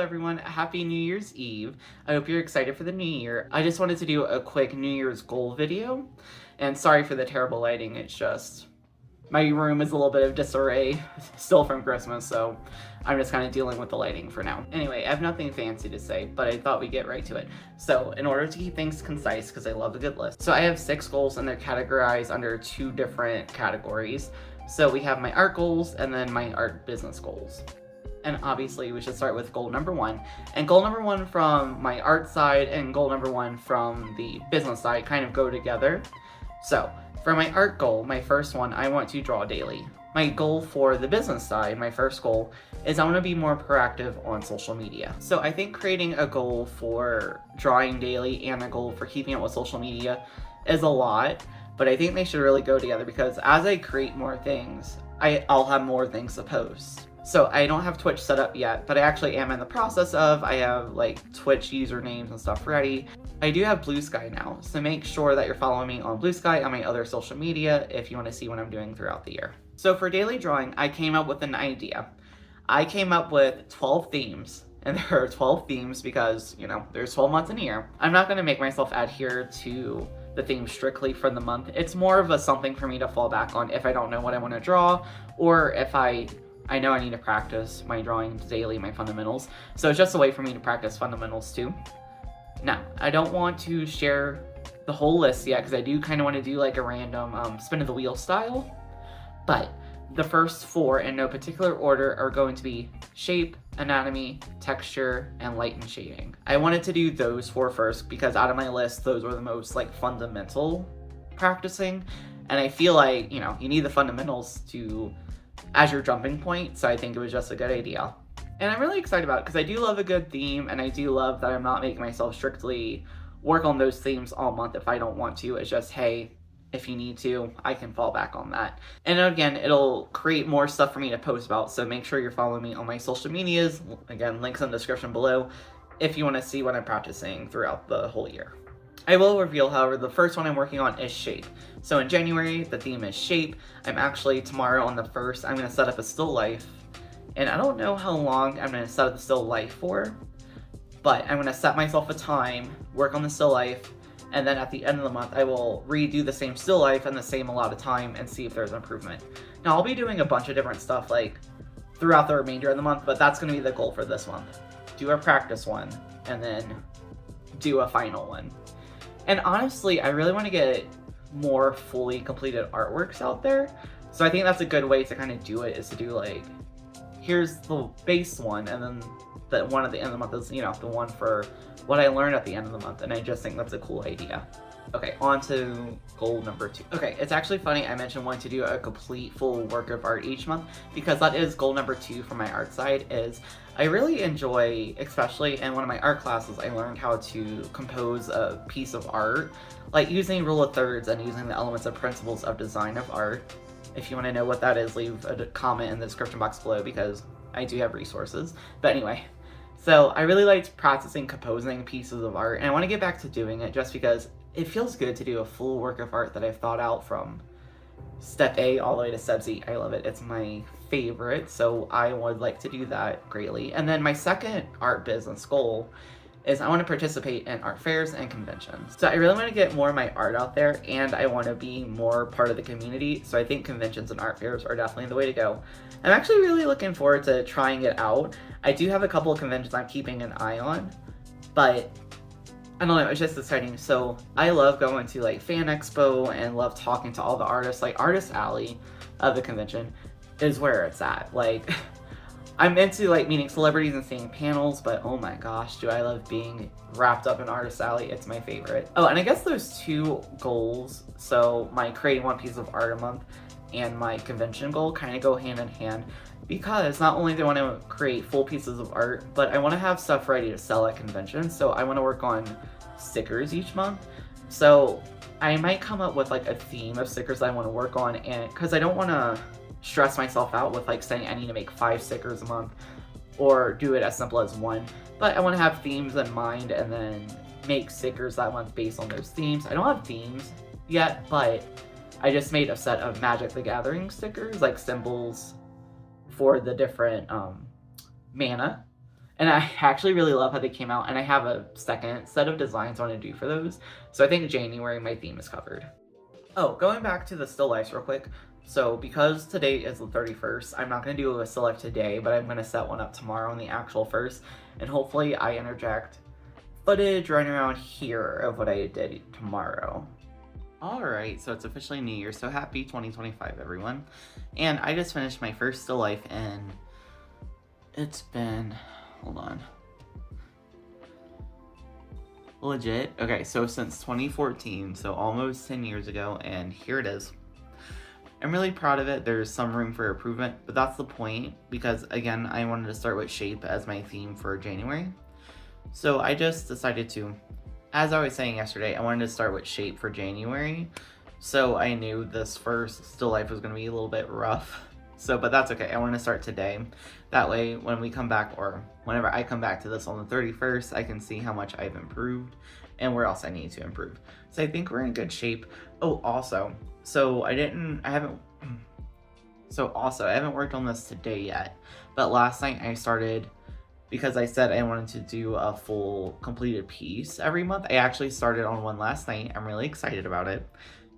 everyone, happy New Year's Eve. I hope you're excited for the new year. I just wanted to do a quick New Year's goal video, and sorry for the terrible lighting, it's just my room is a little bit of disarray still from Christmas, so I'm just kind of dealing with the lighting for now. Anyway, I have nothing fancy to say, but I thought we'd get right to it. So in order to keep things concise, because I love a good list, so I have 6 goals and they're categorized under 2 different categories. So we have my art goals and then my art business goals. And obviously we should start with goal number 1. And goal number 1 from my art side and goal number 1 from the business side kind of go together. So for my art goal, my first one, I want to draw daily. My goal for the business side, my first goal, is I want to be more proactive on social media. So I think creating a goal for drawing daily and a goal for keeping up with social media is a lot, but I think they should really go together because as I create more things, I'll have more things to post. So I don't have Twitch set up yet, but I actually am in the process of. I have like Twitch usernames and stuff ready. I do have Bluesky now, so make sure that you're following me on Bluesky on my other social media if you want to see what I'm doing throughout the year. So for daily drawing, I came up with an idea. I came up with 12 themes, and there are 12 themes because, you know, there's 12 months in a year. I'm not going to make myself adhere to the theme strictly for the month. It's more of a something for me to fall back on if I don't know what I want to draw, or if I know I need to practice my drawing daily, my fundamentals. So it's just a way for me to practice fundamentals too. Now, I don't want to share the whole list yet because I do kind of want to do like a random spin of the wheel style. But the first 4 in no particular order are going to be shape, anatomy, texture, and light and shading. I wanted to do those 4 first because out of my list, those were the most like fundamental practicing. And I feel like, you know, you need the fundamentals as your jumping point, so I think it was just a good idea. And I'm really excited about it because I do love a good theme, and I do love that I'm not making myself strictly work on those themes all month if I don't want to. It's just, hey, if you need to, I can fall back on that. And again, it'll create more stuff for me to post about, so make sure you're following me on my social medias. Again, links in the description below if you want to see what I'm practicing throughout the whole year. I will reveal, however, the first one I'm working on is shape. So in January, the theme is shape. I'm actually, tomorrow on the 1st, I'm going to set up a still life. And I don't know how long I'm going to set up the still life for, but I'm going to set myself a time, work on the still life, and then at the end of the month, I will redo the same still life in the same allotted time and see if there's improvement. Now, I'll be doing a bunch of different stuff like throughout the remainder of the month, but that's going to be the goal for this month. Do a practice one, and then do a final one. And honestly, I really want to get more fully completed artworks out there. So I think that's a good way to kind of do it, is to do like, here's the base one, and then the one at the end of the month is, you know, the one for what I learned at the end of the month. And I just think that's a cool idea. Okay, on to goal number 2. Okay, it's actually funny I mentioned wanting to do a complete full work of art each month because that is goal number 2 for my art side. Is I really enjoy, especially in one of my art classes, I learned how to compose a piece of art, like using rule of thirds and using the elements and principles of design of art. If you want to know what that is, leave a comment in the description box below because I do have resources. But anyway, so I really liked practicing composing pieces of art, and I want to get back to doing it just because it feels good to do a full work of art that I've thought out from step A all the way to step Z. I love it. It's my favorite, so I would like to do that greatly. And then my second art business goal is I want to participate in art fairs and conventions. So I really want to get more of my art out there, and I want to be more part of the community. So I think conventions and art fairs are definitely the way to go. I'm actually really looking forward to trying it out. I do have a couple of conventions I'm keeping an eye on, but I don't know, it's just exciting. So I love going to like Fan Expo and love talking to all the artists. Like Artist Alley of the convention is where it's at. Like I'm into like meeting celebrities and seeing panels, but oh my gosh, do I love being wrapped up in Artist Alley. It's my favorite. Oh, and I guess those 2 goals, so my creating one piece of art a month and my convention goal, kind of go hand in hand because not only do I want to create full pieces of art, but I want to have stuff ready to sell at conventions. So I want to work on stickers each month. So I might come up with like a theme of stickers that I want to work on, and because I don't want to stress myself out with like saying I need to make 5 stickers a month or do it as simple as 1, but I want to have themes in mind and then make stickers that month based on those themes. I don't have themes yet, but I just made a set of Magic the Gathering stickers, like symbols for the different mana, And I actually really love how they came out, and I have a second set of designs I want to do for those. So I think January my theme is covered. Oh, going back to the still lifes real quick. So because today is the 31st, I'm not going to do a still life today, but I'm going to set one up tomorrow on the actual 1st. And hopefully I interject footage running around here of what I did tomorrow. Alright, so it's officially New Year, so happy 2025 everyone. And I just finished my first still life, and it's been, hold on, legit, okay, so since 2014, so almost 10 years ago, and here it is. I'm really proud of it. There's some room for improvement, but that's the point, because again, I wanted to start with shape as my theme for January. So I just decided to, as I was saying yesterday, I wanted to start with shape for January. So I knew this first still life was going to be a little bit rough. So, but that's okay. I want to start today. That way, when we come back, or whenever I come back to this on the 31st, I can see how much I've improved and where else I need to improve. So I think we're in good shape. Oh, also, I haven't worked on this today yet, but last night I started, because I said I wanted to do a full completed piece every month. I actually started on one last night. I'm really excited about it.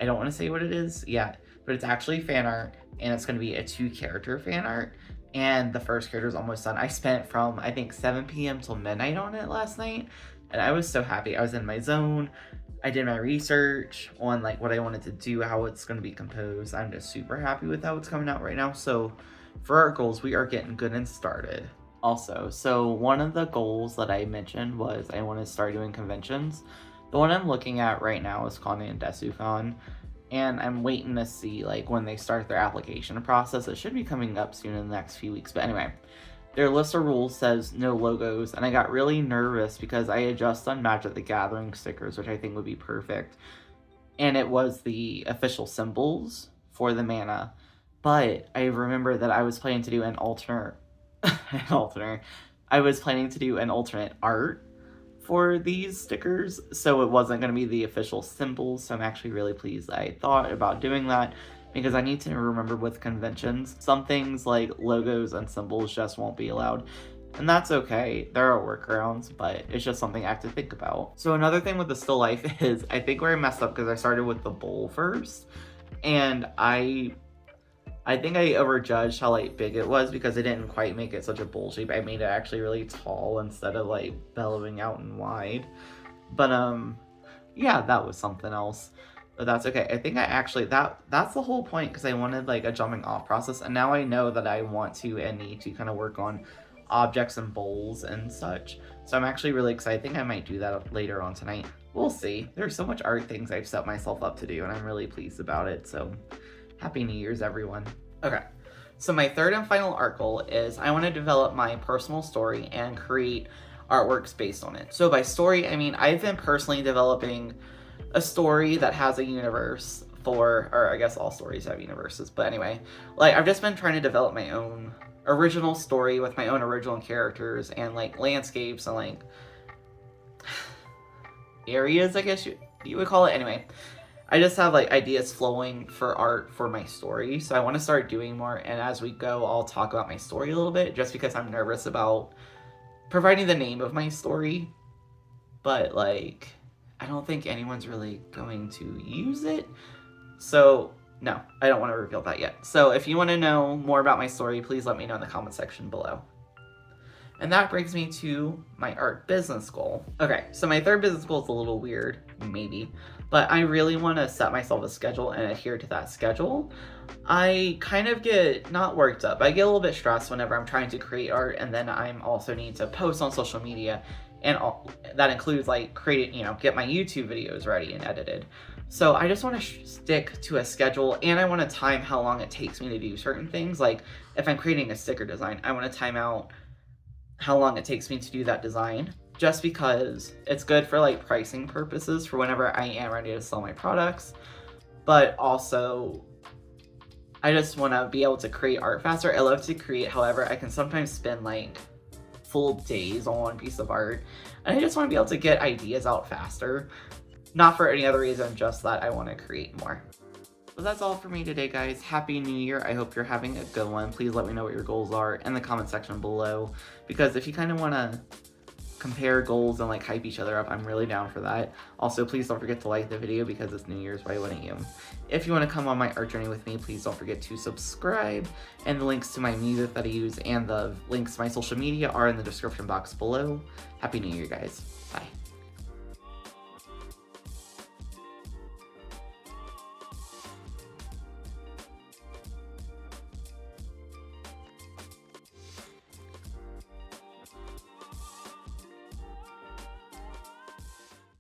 I don't want to say what it is yet, but it's actually fan art, and it's going to be a 2-character fan art, and the first character is almost done. I spent from, I think, 7 p.m. till midnight on it last night, and I was so happy. I was in my zone. I did my research on like what I wanted to do, how it's going to be composed. I'm just super happy with how it's coming out right now. So for our goals, we are getting good and started. Also, so one of the goals that I mentioned was I want to start doing conventions. The one I'm looking at right now is Con and DesuCon, and I'm waiting to see like when they start their application process. It should be coming up soon in the next few weeks. But anyway, their list of rules says no logos, and I got really nervous because I had just done Magic the Gathering stickers, which I think would be perfect. And it was the official symbols for the mana. But I remember that I was planning to do an alternate art for these stickers, so it wasn't going to be the official symbols. So I'm actually really pleased I thought about doing that, because I need to remember with conventions, some things like logos and symbols just won't be allowed. And that's okay, there are workarounds, but it's just something I have to think about. So another thing with the still life is, I think where I messed up, because I started with the bowl first, and I think I overjudged how like big it was, because I didn't quite make it such a bowl shape. I made it actually really tall instead of like bellowing out and wide. But yeah, that was something else. But that's okay. I think I actually, that's the whole point, because I wanted like a jumping off process, and now I know that I want to and need to kind of work on objects and bowls and such. So I'm actually really excited. I think I might do that later on tonight. We'll see. There's so much art things I've set myself up to do, and I'm really pleased about it. So Happy New Year's, everyone. Okay, so my third and final art goal is I want to develop my personal story and create artworks based on it. So by story, I mean I've been personally developing a story that has a universe or I guess all stories have universes, but anyway, like I've just been trying to develop my own original story with my own original characters and like landscapes and like areas, I guess you would call it. Anyway, I just have like ideas flowing for art for my story, so I want to start doing more, and as we go I'll talk about my story a little bit, just because I'm nervous about providing the name of my story, but like I don't think anyone's really going to use it, so no, I don't want to reveal that yet. So if you want to know more about my story, please let me know in the comment section below. And that brings me to my art business goal. Okay, so my third business goal is a little weird, maybe, but I really want to set myself a schedule and adhere to that schedule. I kind of get, not worked up, I get a little bit stressed whenever I'm trying to create art, and then I'm also need to post on social media, and that includes like get my YouTube videos ready and edited. So I just want to stick to a schedule, and I want to time how long it takes me to do certain things. Like if I'm creating a sticker design, I want to time out how long it takes me to do that design, just because it's good for like pricing purposes for whenever I am ready to sell my products. But also I just want to be able to create art faster. I love to create, however, I can sometimes spend like full days on one piece of art, and I just want to be able to get ideas out faster. Not for any other reason, just that I want to create more. But that's all for me today, guys. Happy New Year. I hope you're having a good one. Please let me know what your goals are in the comment section below, because if you kind of want to compare goals and like hype each other up, I'm really down for that. Also, please don't forget to like the video because it's New Year's, why wouldn't you? If you want to come on my art journey with me, please don't forget to subscribe, and the links to my music that I use and the links to my social media are in the description box below. Happy New Year, guys.